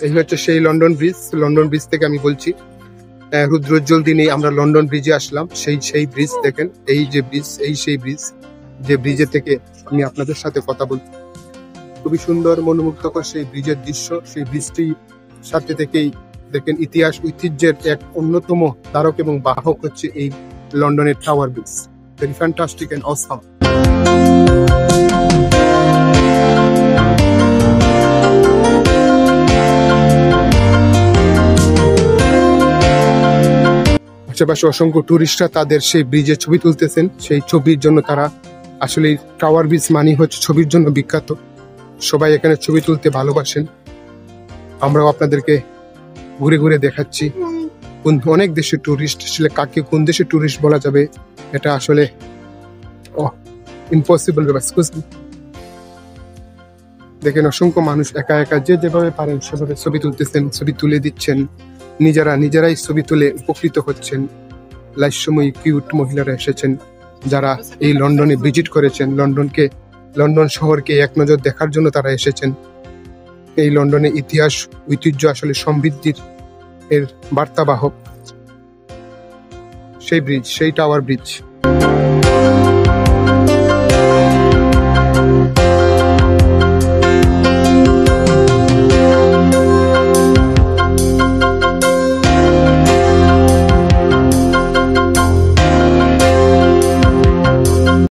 এই হচ্ছে সেই লন্ডন ব্রিজ। লন্ডন ব্রিজ থেকে আমি বলছি, রুদ্রোজ্জ্বল দিনে আমরা লন্ডন ব্রিজে আসলাম। সেই ব্রিজ দেখেন, এই যে ব্রিজ, সেই ব্রিজ, যে ব্রিজে থেকে আমি আপনাদের সাথে কথা বলছি। খুবই সুন্দর মনোমুগ্ধকর সেই ব্রিজের দৃশ্য। সেই ব্রিজটি সাথে থেকেই দেখেন ইতিহাস ঐতিহ্যের এক অন্যতম ধারক এবং বাহক হচ্ছে এই লন্ডনের tower bridge. Very fantastic and awesome. আশেপাশে অসংখ্য টুরিস্টরা তাদের সেই ব্রিজে ছবি তুলতেছেন। সেই ছবির জন্য তারা আসলে টাওয়ার ব্রিজ মানে হচ্ছে ছবির জন্য বিখ্যাত। সবাই এখানে ছবি তুলতে ভালোবাসেন। আমরাও আপনাদেরকে ঘুরে ঘুরে দেখাচ্ছি। অনেক দেশের টুরিস্ট, আসলে কাকে কোন দেশের টুরিস্ট বলা যাবে এটা আসলে ইম্পসিবল। দেখেন অসংখ্য মানুষ একা একা যে যেভাবে পারেন সেভাবে ছবি তুলতেছেন, ছবি তুলে দিচ্ছেন, নিজেরাই ছবি তুলে উপকৃত হচ্ছেন। লাইসময়ী কিউট মহিলারা এসেছেন যারা এই লন্ডনে ভিজিট করেছেন। লন্ডন শহরকে এক নজর দেখার জন্য তারা এসেছেন। এই লন্ডনের ইতিহাস ঐতিহ্য আসলে সমৃদ্ধির এর বার্তাবাহক। সেই ব্রিজ, সেই টাওয়ার ব্রিজ।